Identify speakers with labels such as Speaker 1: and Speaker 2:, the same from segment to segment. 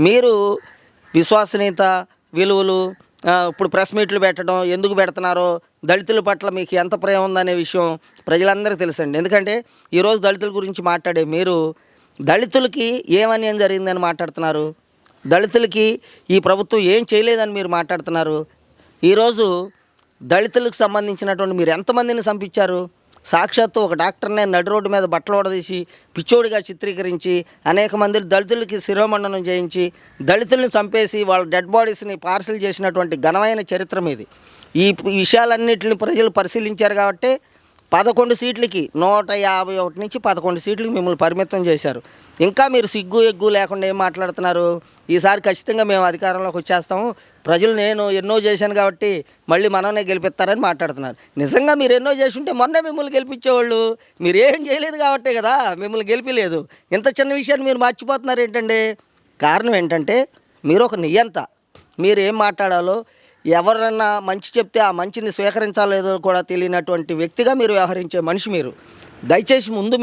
Speaker 1: మీరు విశ్వసనీయత, విలువలు, ఇప్పుడు ప్రెస్ మీట్లు పెట్టడం ఎందుకు పెడుతున్నారో, దళితుల పట్ల మీకు ఎంత ప్రేమ ఉందనే విషయం ప్రజలందరికీ తెలుసండి. ఎందుకంటే ఈరోజు దళితుల గురించి మాట్లాడే మీరు దళితులకి ఏమన్యాయం జరిగిందని మాట్లాడుతున్నారు. దళితులకి ఈ ప్రభుత్వం ఏం చేయలేదని మీరు మాట్లాడుతున్నారు. ఈరోజు దళితులకు సంబంధించినటువంటి మీరు ఎంతమందిని చంపించారు? సాక్షాత్తు ఒక డాక్టర్నే నడి రోడ్డు మీద బట్టలు ఓడదీసి పిచ్చోడిగా చిత్రీకరించి అనేక మంది దళితులకి శిరోమండనం చేయించి దళితుల్ని చంపేసి వాళ్ళ డెడ్ బాడీస్ని పార్సిల్ చేసినటువంటి ఘనమైన చరిత్ర మీది. ఈ విషయాలన్నింటిని ప్రజలు పరిశీలించారు కాబట్టి 11 సీట్లకి 151 నుంచి 11 సీట్లకి మిమ్మల్ని పరిమితం చేశారు. ఇంకా మీరు సిగ్గు ఎగ్గు లేకుండా ఏం మాట్లాడుతున్నారు? ఈసారి ఖచ్చితంగా మేము అధికారంలోకి వచ్చేస్తాము, ప్రజలు నేను ఎన్నో చేశాను కాబట్టి మళ్ళీ మననే గెలిపిస్తారని మాట్లాడుతున్నారు. నిజంగా మీరు ఎన్నో చేసి ఉంటే మొన్నే మిమ్మల్ని గెలిపించేవాళ్ళు. మీరు ఏం చేయలేదు కాబట్టే కదా మిమ్మల్ని గెలిపిలేదు. ఇంత చిన్న విషయాన్ని మీరు మర్చిపోతున్నారు ఏంటండి? కారణం ఏంటంటే మీరు ఒక నియంత. మీరు ఏం మాట్లాడాలో, ఎవరన్నా మంచి చెప్తే ఆ మంచిని స్వీకరించాలేదో కూడా తెలియనటువంటి వ్యక్తిగా మీరు వ్యవహరించే మనిషి మీరు. దయచేసి ముందు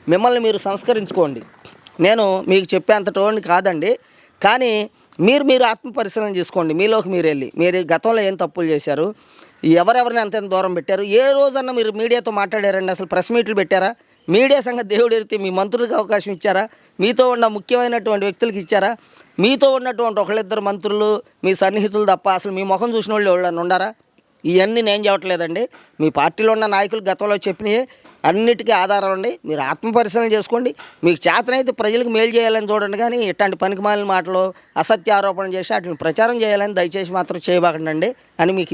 Speaker 1: మిమ్మల్ని మీరు సంస్కరించుకోండి. నేను మీకు చెప్పేంతటోని కాదండి, కానీ మీరు ఆత్మపరిశీలన చేసుకోండి. మీలోకి మీరు వెళ్ళి మీరు గతంలో ఏం తప్పులు చేశారు, ఎవరెవరిని ఎంత దూరం పెట్టారు, ఏ రోజన్నా మీరు మీడియాతో మాట్లాడారండి? అసలు ప్రెస్ మీట్లు పెట్టారా? మీడియా సంగతి దేవుడు ఎరిగితే మీ మంత్రులకు అవకాశం ఇచ్చారా? మీతో ఉన్న ముఖ్యమైనటువంటి వ్యక్తులకు ఇచ్చారా? మీతో ఉన్నటువంటి ఒకళ్ళిద్దరు మంత్రులు మీ సన్నిహితులు తప్ప అసలు మీ ముఖం చూసిన వాళ్ళు ఎవరైనా ఉండారా? ఇవన్నీ నేను చెప్పట్లేదండి, మీ పార్టీలో ఉన్న నాయకులు గతంలో చెప్పినవి అన్నిటికీ ఆధారం అండి. మీరు ఆత్మపరిశీలన చేసుకోండి. మీకు చేతనైతే ప్రజలకు మేలు చేయాలని చూడండి, కానీ ఇట్లాంటి పనికిమాలిన మాటలు, అసత్య ఆరోపణ చేసి వాటిని ప్రచారం చేయాలని దయచేసి మాత్రం చేయబాకండి అని మీకు